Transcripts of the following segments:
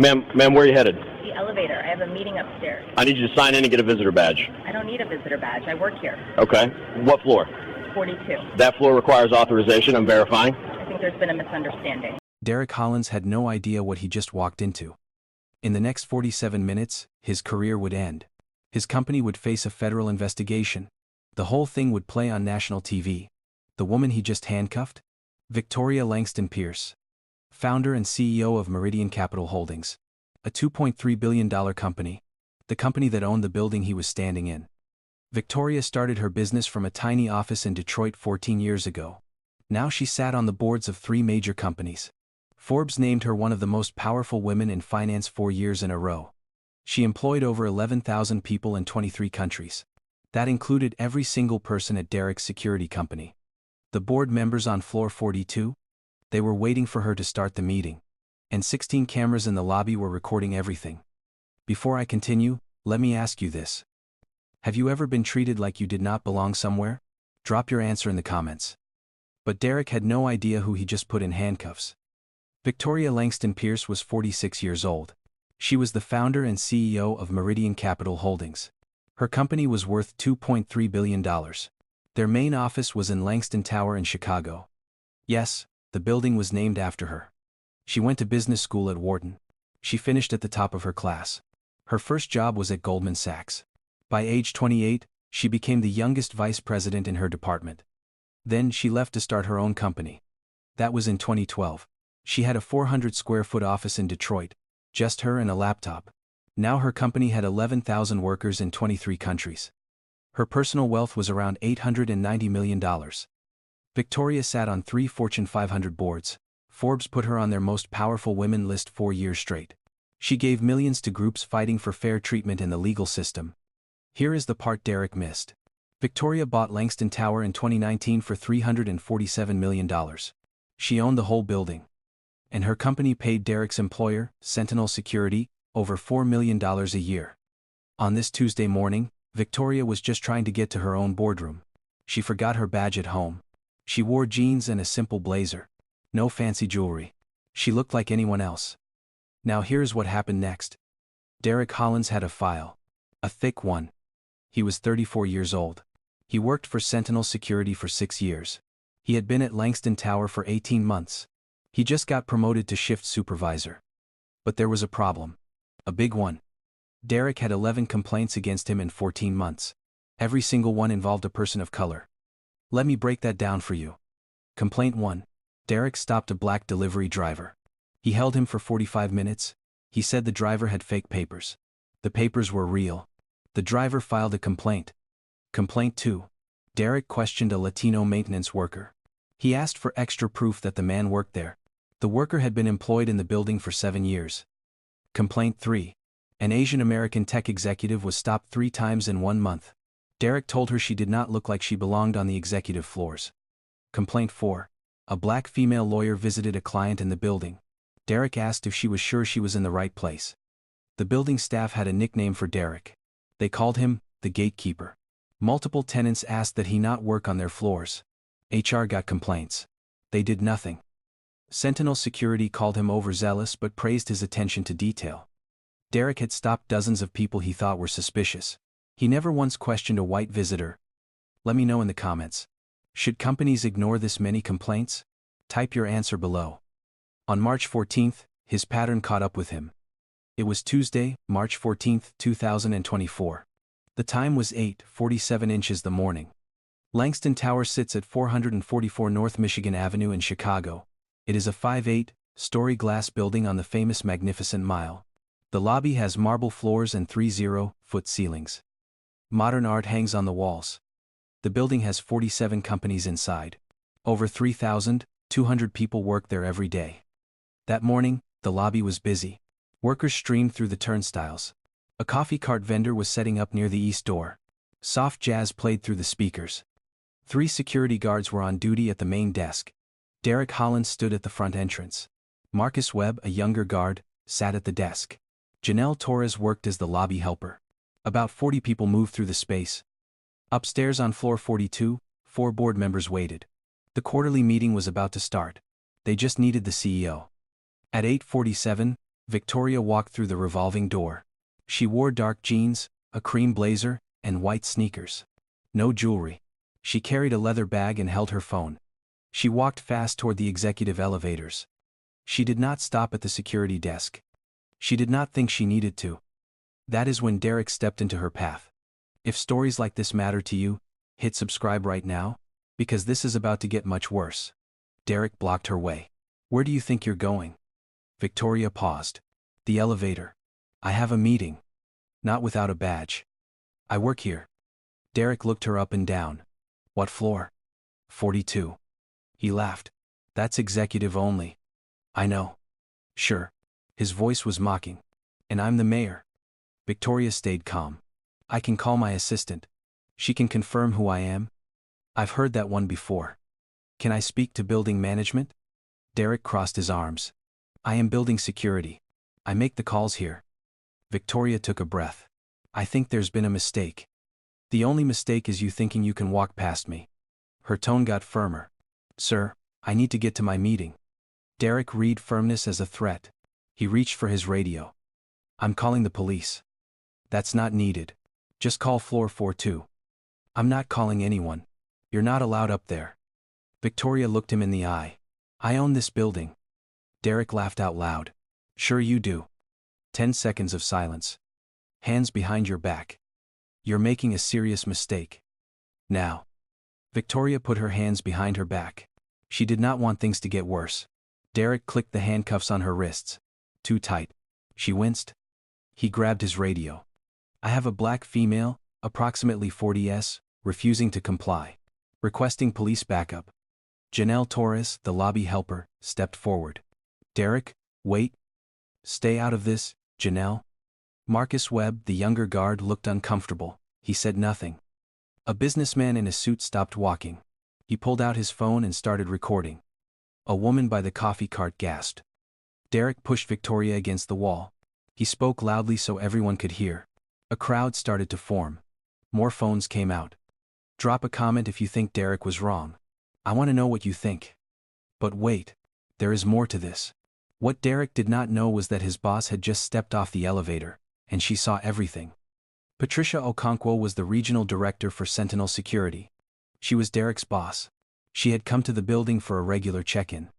Ma'am, where are you headed? The elevator. I have a meeting upstairs. I need you to sign in and get a visitor badge. I don't need a visitor badge. I work here. Okay. What floor? 42. That floor requires authorization. I'm verifying. I think there's been a misunderstanding. Derek Hollins had no idea what he just walked into. In the next 47 minutes, his career would end. His company would face a federal investigation. The whole thing would play on national TV. The woman he just handcuffed? Victoria Langston Pierce, founder and CEO of Meridian Capital Holdings, a $2.3 billion company, the company that owned the building he was standing in. Victoria started her business from a tiny office in Detroit 14 years ago. Now she sat on the boards of 3 major companies. Forbes named her one of the most powerful women in finance 4 years in a row. She employed over 11,000 people in 23 countries. That included every single person at Derek's security company. The board members on floor 42? They were waiting for her to start the meeting. And 16 cameras in the lobby were recording everything. Before I continue, let me ask you this. Have you ever been treated like you did not belong somewhere? Drop your answer in the comments. But Derek had no idea who he just put in handcuffs. Victoria Langston Pierce was 46 years old. She was the founder and CEO of Meridian Capital Holdings. Her company was worth $2.3 billion. Their main office was in Langston Tower in Chicago. Yes, the building was named after her. She went to business school at Wharton. She finished at the top of her class. Her first job was at Goldman Sachs. By age 28, she became the youngest vice president in her department. Then she left to start her own company. That was in 2012. She had a 400-square-foot office in Detroit, just her and a laptop. Now her company had 11,000 workers in 23 countries. Her personal wealth was around $890 million. Victoria sat on 3 Fortune 500 boards. Forbes put her on their most powerful women list 4 years straight. She gave millions to groups fighting for fair treatment in the legal system. Here is the part Derek missed. Victoria bought Langston Tower in 2019 for $347 million. She owned the whole building. And her company paid Derek's employer, Sentinel Security, over $4 million a year. On this Tuesday morning, Victoria was just trying to get to her own boardroom. She forgot her badge at home. She wore jeans and a simple blazer. No fancy jewelry. She looked like anyone else. Now here's what happened next. Derek Hollins had a file. A thick one. He was 34 years old. He worked for Sentinel Security for 6 years. He had been at Langston Tower for 18 months. He just got promoted to shift supervisor. But there was a problem. A big one. Derek had 11 complaints against him in 14 months. Every single one involved a person of color. Let me break that down for you. Complaint 1. Derek stopped a black delivery driver. He held him for 45 minutes. He said the driver had fake papers. The papers were real. The driver filed a complaint. Complaint 2. Derek questioned a Latino maintenance worker. He asked for extra proof that the man worked there. The worker had been employed in the building for 7 years. Complaint 3. An Asian American tech executive was stopped 3 times in 1 month. Derek told her she did not look like she belonged on the executive floors. Complaint 4. A black female lawyer visited a client in the building. Derek asked if she was sure she was in the right place. The building staff had a nickname for Derek. They called him the gatekeeper. Multiple tenants asked that he not work on their floors. HR got complaints. They did nothing. Sentinel Security called him overzealous but praised his attention to detail. Derek had stopped dozens of people he thought were suspicious. He never once questioned a white visitor. Let me know in the comments. Should companies ignore this many complaints? Type your answer below. On March 14th, his pattern caught up with him. It was Tuesday, March 14th, 2024. The time was 8:47 inches the morning. Langston Tower sits at 444 North Michigan Avenue in Chicago. It is a 5.8-story glass building on the famous Magnificent Mile. The lobby has marble floors and 3 0-foot ceilings. Modern art hangs on the walls. The building has 47 companies inside. Over 3,200 people work there every day. That morning, the lobby was busy. Workers streamed through the turnstiles. A coffee cart vendor was setting up near the east door. Soft jazz played through the speakers. 3 security guards were on duty at the main desk. Derek Hollins stood at the front entrance. Marcus Webb, a younger guard, sat at the desk. Janelle Torres worked as the lobby helper. About 40 people moved through the space. Upstairs on floor 42, 4 board members waited. The quarterly meeting was about to start. They just needed the CEO. At 8:47, Victoria walked through the revolving door. She wore dark jeans, a cream blazer, and white sneakers. No jewelry. She carried a leather bag and held her phone. She walked fast toward the executive elevators. She did not stop at the security desk. She did not think she needed to. That is when Derek stepped into her path. If stories like this matter to you, hit subscribe right now, because this is about to get much worse. Derek blocked her way. Where do you think you're going? Victoria paused. The elevator. I have a meeting. Not without a badge. I work here. Derek looked her up and down. What floor? 42. He laughed. That's executive only. I know. Sure. His voice was mocking. And I'm the mayor. Victoria stayed calm. I can call my assistant. She can confirm who I am. I've heard that one before. Can I speak to building management? Derek crossed his arms. I am building security. I make the calls here. Victoria took a breath. I think there's been a mistake. The only mistake is you thinking you can walk past me. Her tone got firmer. Sir, I need to get to my meeting. Derek read firmness as a threat. He reached for his radio. I'm calling the police. That's not needed. Just call floor 42. I'm not calling anyone. You're not allowed up there. Victoria looked him in the eye. I own this building. Derek laughed out loud. Sure you do. 10 seconds of silence. Hands behind your back. You're making a serious mistake. Now. Victoria put her hands behind her back. She did not want things to get worse. Derek clicked the handcuffs on her wrists. Too tight. She winced. He grabbed his radio. I have a black female, approximately 40s, refusing to comply. Requesting police backup. Janelle Torres, the lobby helper, stepped forward. Derek, wait. Stay out of this, Janelle. Marcus Webb, the younger guard, looked uncomfortable. He said nothing. A businessman in a suit stopped walking. He pulled out his phone and started recording. A woman by the coffee cart gasped. Derek pushed Victoria against the wall. He spoke loudly so everyone could hear. A crowd started to form. More phones came out. Drop a comment if you think Derek was wrong. I want to know what you think. But wait. There is more to this. What Derek did not know was that his boss had just stepped off the elevator, and she saw everything. Patricia Okonkwo was the regional director for Sentinel Security. She was Derek's boss. She had come to the building for a regular check-in.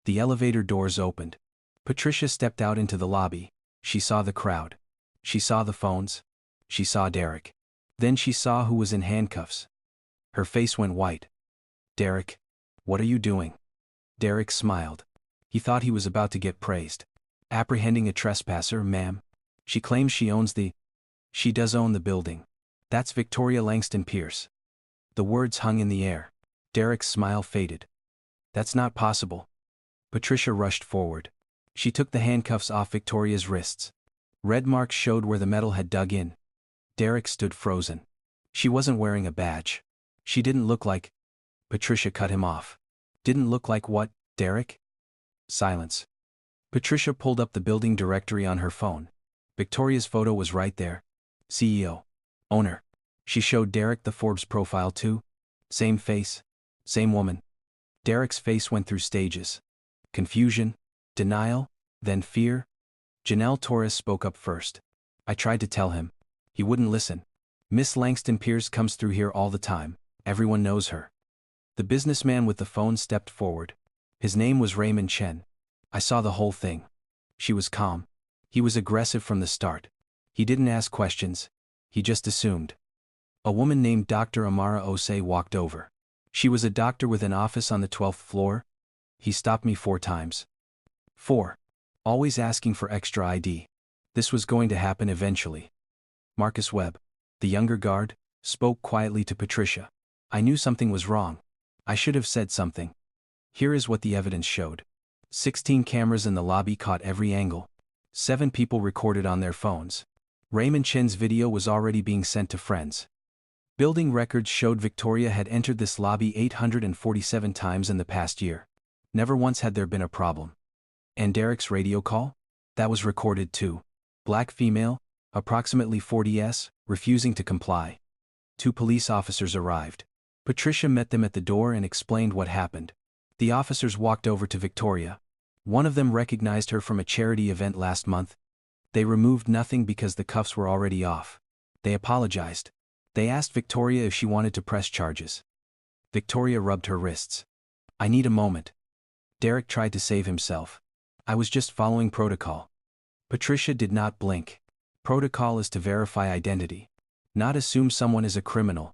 The elevator doors opened. Patricia stepped out into the lobby. She saw the crowd. She saw the phones. She saw Derek. Then she saw who was in handcuffs. Her face went white. Derek, what are you doing? Derek smiled. He thought he was about to get praised. Apprehending a trespasser, ma'am. She claims she owns the... She does own the building. That's Victoria Langston Pierce. The words hung in the air. Derek's smile faded. That's not possible. Patricia rushed forward. She took the handcuffs off Victoria's wrists. Red marks showed where the metal had dug in. Derek stood frozen. She wasn't wearing a badge. She didn't look like... Patricia cut him off. Didn't look like what, Derek? Silence. Patricia pulled up the building directory on her phone. Victoria's photo was right there. CEO. Owner. She showed Derek the Forbes profile too. Same face. Same woman. Derek's face went through stages. Confusion. Denial. Then fear. Janelle Torres spoke up first. I tried to tell him. He wouldn't listen. Miss Langston Pierce comes through here all the time. Everyone knows her. The businessman with the phone stepped forward. His name was Raymond Chen. I saw the whole thing. She was calm. He was aggressive from the start. He didn't ask questions. He just assumed. A woman named Dr. Amara Osei walked over. She was a doctor with an office on the 12th floor. He stopped me 4 times. 4. Always asking for extra ID. This was going to happen eventually. Marcus Webb, the younger guard, spoke quietly to Patricia. I knew something was wrong. I should have said something. Here is what the evidence showed. 16 cameras in the lobby caught every angle. 7 people recorded on their phones. Raymond Chen's video was already being sent to friends. Building records showed Victoria had entered this lobby 847 times in the past year. Never once had there been a problem. And Derek's radio call? That was recorded too. Black female, approximately 40s, refusing to comply. 2 police officers arrived. Patricia met them at the door and explained what happened. The officers walked over to Victoria. One of them recognized her from a charity event last month. They removed nothing because the cuffs were already off. They apologized. They asked Victoria if she wanted to press charges. Victoria rubbed her wrists. I need a moment. Derek tried to save himself. I was just following protocol. Patricia did not blink. Protocol is to verify identity, not assume someone is a criminal.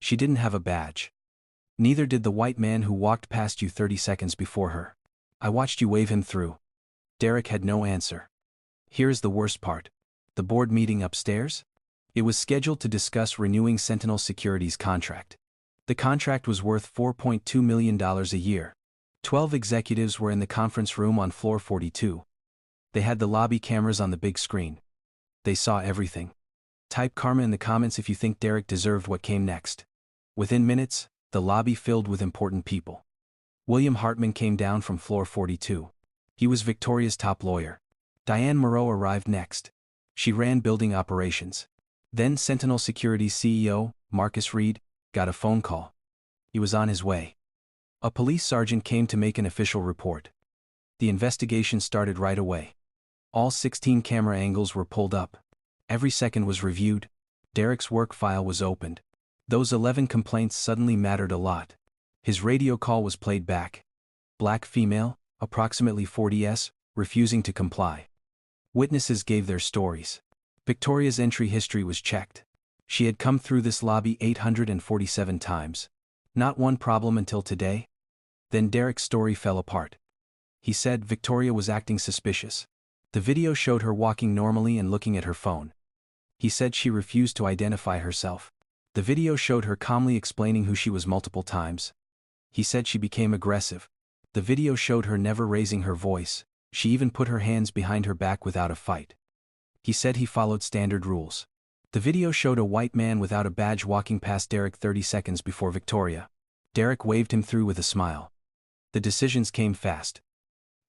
She didn't have a badge. Neither did the white man who walked past you 30 seconds before her. I watched you wave him through. Derek had no answer. Here is the worst part. The board meeting upstairs? It was scheduled to discuss renewing Sentinel Securities' contract. The contract was worth $4.2 million a year. 12 executives were in the conference room on floor 42. They had the lobby cameras on the big screen. They saw everything. Type karma in the comments if you think Derek deserved what came next. Within minutes, the lobby filled with important people. William Hartman came down from floor 42. He was Victoria's top lawyer. Diane Moreau arrived next. She ran building operations. Then Sentinel Securities CEO, Marcus Reed, got a phone call. He was on his way. A police sergeant came to make an official report. The investigation started right away. All 16 camera angles were pulled up. Every second was reviewed. Derek's work file was opened. Those 11 complaints suddenly mattered a lot. His radio call was played back. Black female, approximately 40s, refusing to comply. Witnesses gave their stories. Victoria's entry history was checked. She had come through this lobby 847 times. Not one problem until today. Then Derek's story fell apart. He said Victoria was acting suspicious. The video showed her walking normally and looking at her phone. He said she refused to identify herself. The video showed her calmly explaining who she was multiple times. He said she became aggressive. The video showed her never raising her voice. She even put her hands behind her back without a fight. He said he followed standard rules. The video showed a white man without a badge walking past Derek 30 seconds before Victoria. Derek waved him through with a smile. The decisions came fast.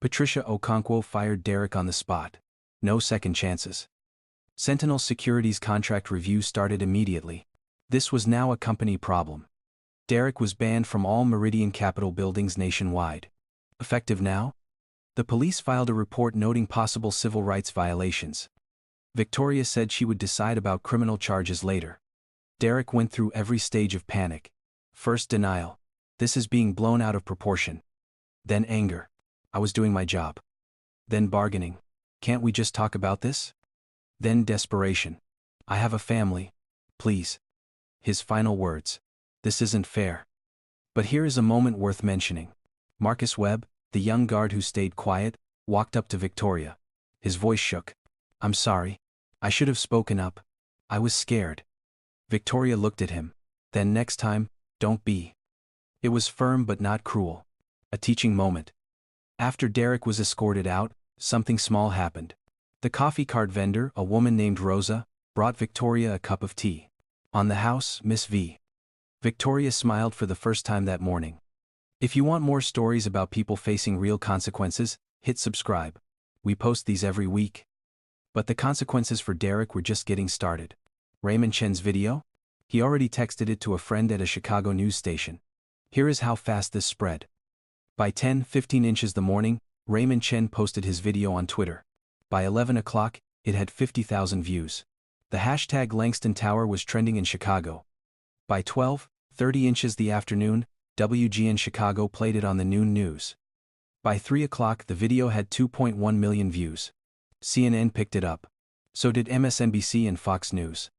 Patricia Okonkwo fired Derek on the spot. No second chances. Sentinel Securities' contract review started immediately. This was now a company problem. Derek was banned from all Meridian Capital buildings nationwide. Effective now? The police filed a report noting possible civil rights violations. Victoria said she would decide about criminal charges later. Derek went through every stage of panic. First denial. This is being blown out of proportion. Then anger. I was doing my job. Then bargaining. Can't we just talk about this? Then desperation. I have a family. Please. His final words. This isn't fair. But here is a moment worth mentioning. Marcus Webb, the young guard who stayed quiet, walked up to Victoria. His voice shook. I'm sorry. I should have spoken up. I was scared. Victoria looked at him. Then next time, don't be. It was firm but not cruel. A teaching moment. After Derek was escorted out, something small happened. The coffee cart vendor, a woman named Rosa, brought Victoria a cup of tea. On the house, Miss V. Victoria smiled for the first time that morning. If you want more stories about people facing real consequences, hit subscribe. We post these every week. But the consequences for Derek were just getting started. Raymond Chen's video? He already texted it to a friend at a Chicago news station. Here is how fast this spread. By 10:15 inches the morning, Raymond Chen posted his video on Twitter. By 11 o'clock, it had 50,000 views. The hashtag Langston Tower was trending in Chicago. By 12:30 inches the afternoon, WGN Chicago played it on the noon news. By 3 o'clock the video had 2.1 million views. CNN picked it up. So did MSNBC and Fox News.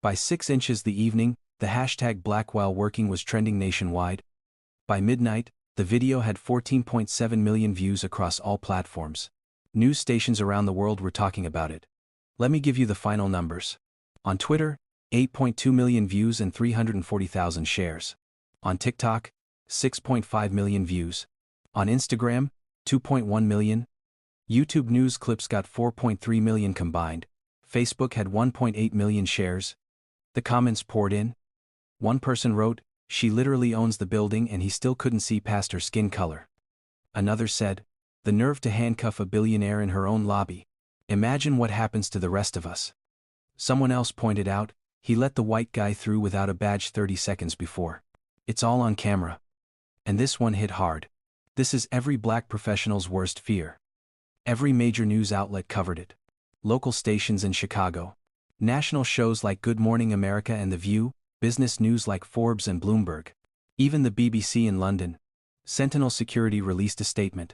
By 6 inches the evening, the hashtag Black While Working was trending nationwide. By midnight, the video had 14.7 million views across all platforms. News stations around the world were talking about it. Let me give you the final numbers. On Twitter, 8.2 million views and 340,000 shares. On TikTok, 6.5 million views. On Instagram, 2.1 million. YouTube news clips got 4.3 million combined. Facebook had 1.8 million shares. The comments poured in. One person wrote, "She literally owns the building and he still couldn't see past her skin color." Another said, "The nerve to handcuff a billionaire in her own lobby. Imagine what happens to the rest of us." Someone else pointed out, "He let the white guy through without a badge 30 seconds before. It's all on camera." And this one hit hard. This is every black professional's worst fear. Every major news outlet covered it. Local stations in Chicago. National shows like Good Morning America and The View, business news like Forbes and Bloomberg. Even the BBC in London. Sentinel Security released a statement.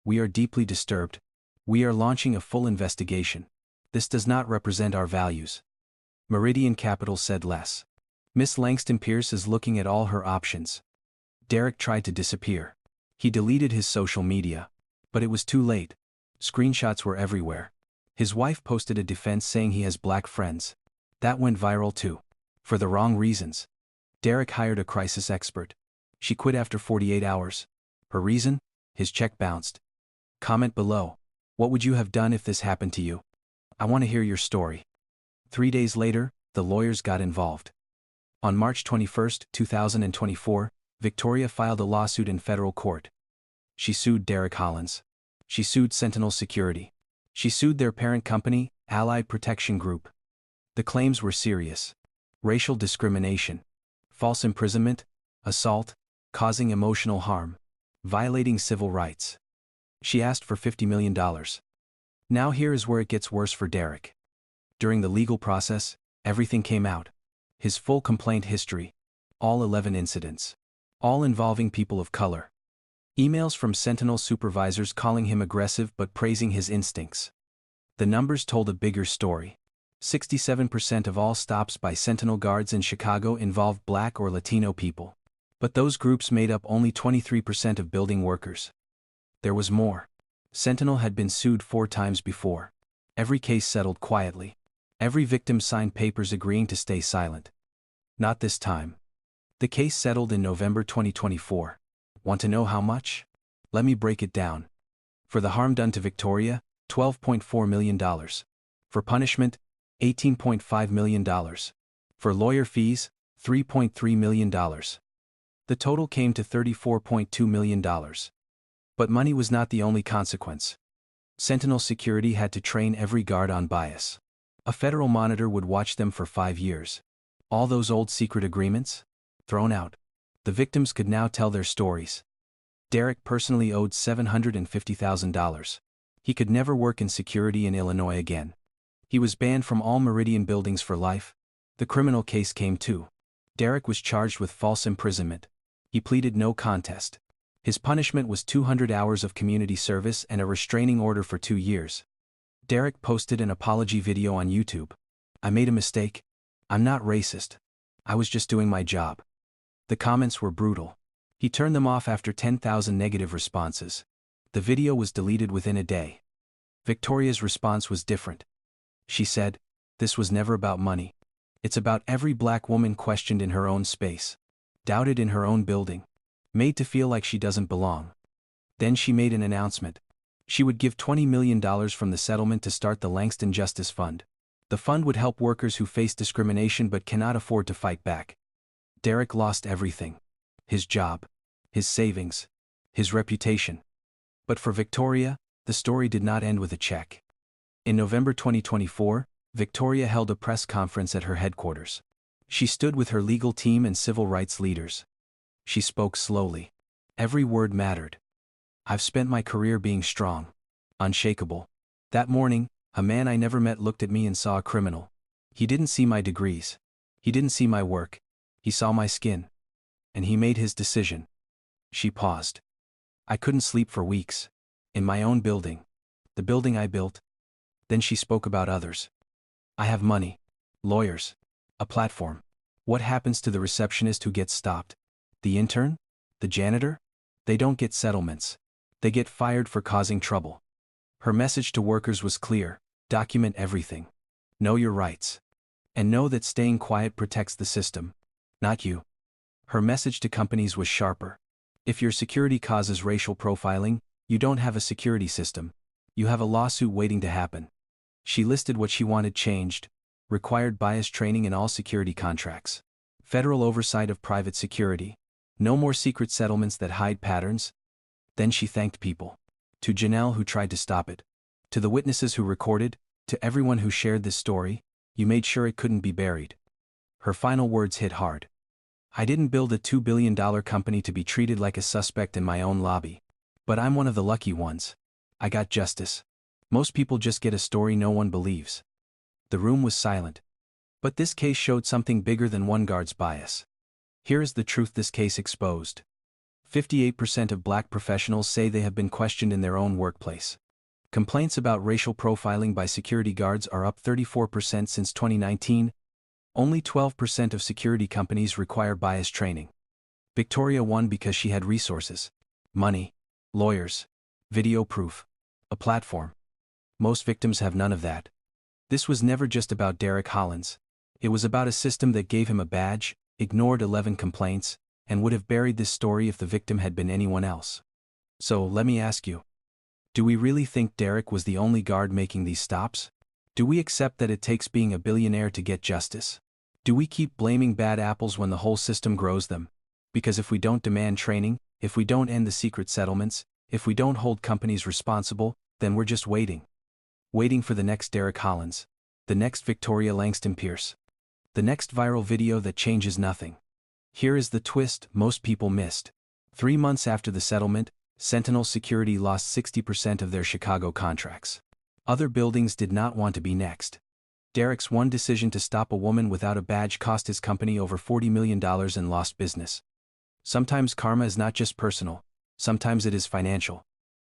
We are deeply disturbed. We are launching a full investigation. This does not represent our values. Meridian Capital said less. Miss Langston Pierce is looking at all her options. Derek tried to disappear. He deleted his social media. But it was too late. Screenshots were everywhere. His wife posted a defense saying he has black friends. That went viral too. For the wrong reasons. Derek hired a crisis expert. She quit after 48 hours. Her reason? His check bounced. Comment below. What would you have done if this happened to you? I want to hear your story. 3 days later, the lawyers got involved. On March 21, 2024, Victoria filed a lawsuit in federal court. She sued Derek Hollins. She sued Sentinel Security. She sued their parent company, Allied Protection Group. The claims were serious. Racial discrimination, false imprisonment, assault, causing emotional harm, violating civil rights. She asked for $50 million. Now here is where it gets worse for Derek. During the legal process, everything came out. His full complaint history. All 11 incidents. All involving people of color. Emails from Sentinel supervisors calling him aggressive but praising his instincts. The numbers told a bigger story. 67% of all stops by Sentinel guards in Chicago involved black or Latino people. But those groups made up only 23% of building workers. There was more. Sentinel had been sued 4 times before. Every case settled quietly. Every victim signed papers agreeing to stay silent. Not this time. The case settled in November 2024. Want to know how much? Let me break it down. For the harm done to Victoria, $12.4 million. For punishment, $18.5 million. For lawyer fees, $3.3 million. The total came to $34.2 million. But money was not the only consequence. Sentinel Security had to train every guard on bias. A federal monitor would watch them for 5 years. All those old secret agreements? Thrown out. The victims could now tell their stories. Derek personally owed $750,000. He could never work in security in Illinois again. He was banned from all Meridian buildings for life. The criminal case came too. Derek was charged with false imprisonment. He pleaded no contest. His punishment was 200 hours of community service and a restraining order for 2 years. Derek posted an apology video on YouTube. I made a mistake. I'm not racist. I was just doing my job. The comments were brutal. He turned them off after 10,000 negative responses. The video was deleted within a day. Victoria's response was different. She said, "This was never about money. It's about every black woman questioned in her own space, doubted in her own building, made to feel like she doesn't belong." Then she made an announcement. She would give $20 million from the settlement to start the Langston Justice Fund. The fund would help workers who face discrimination but cannot afford to fight back. Derek lost everything. His job, his savings, his reputation. But for Victoria, the story did not end with a check. In November 2024, Victoria held a press conference at her headquarters. She stood with her legal team and civil rights leaders. She spoke slowly. Every word mattered. I've spent my career being strong, unshakable. That morning, a man I never met looked at me and saw a criminal. He didn't see my degrees. He didn't see my work. He saw my skin. And he made his decision. She paused. I couldn't sleep for weeks. In my own building. The building I built. Then she spoke about others. I have money. Lawyers. A platform. What happens to the receptionist who gets stopped? The intern? The janitor? They don't get settlements. They get fired for causing trouble. Her message to workers was clear. Document everything. Know your rights. And know that staying quiet protects the system. Not you. Her message to companies was sharper. If your security causes racial profiling, you don't have a security system. You have a lawsuit waiting to happen. She listed what she wanted changed. Required bias training in all security contracts. Federal oversight of private security. No more secret settlements that hide patterns. Then she thanked people. To Janelle who tried to stop it. To the witnesses who recorded. To everyone who shared this story. You made sure it couldn't be buried. Her final words hit hard. I didn't build a $2 billion company to be treated like a suspect in my own lobby. But I'm one of the lucky ones. I got justice. Most people just get a story no one believes. The room was silent. But this case showed something bigger than one guard's bias. Here is the truth this case exposed. 58% of black professionals say they have been questioned in their own workplace. Complaints about racial profiling by security guards are up 34% since 2019. Only 12% of security companies require bias training. Victoria won because she had resources, money, lawyers, video proof, a platform. Most victims have none of that. This was never just about Derek Hollins. It was about a system that gave him a badge, ignored 11 complaints, and would have buried this story if the victim had been anyone else. So, let me ask you. Do we really think Derek was the only guard making these stops? Do we accept that it takes being a billionaire to get justice? Do we keep blaming bad apples when the whole system grows them? Because if we don't demand training, if we don't end the secret settlements, if we don't hold companies responsible, then we're just waiting. Waiting for the next Derek Hollins, the next Victoria Langston Pierce, the next viral video that changes nothing. Here is the twist most people missed. 3 months after the settlement, Sentinel Security lost 60% of their Chicago contracts. Other buildings did not want to be next. Derek's one decision to stop a woman without a badge cost his company over $40 million in lost business. Sometimes karma is not just personal, sometimes it is financial.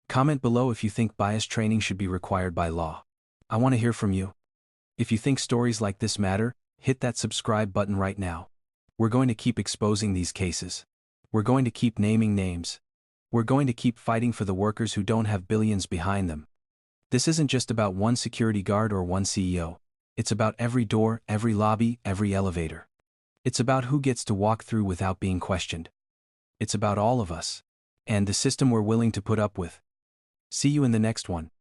Comment below if you think bias training should be required by law. I want to hear from you. If you think stories like this matter, hit that subscribe button right now. We're going to keep exposing these cases. We're going to keep naming names. We're going to keep fighting for the workers who don't have billions behind them. This isn't just about one security guard or one CEO. It's about every door, every lobby, every elevator. It's about who gets to walk through without being questioned. It's about all of us. And the system we're willing to put up with. See you in the next one.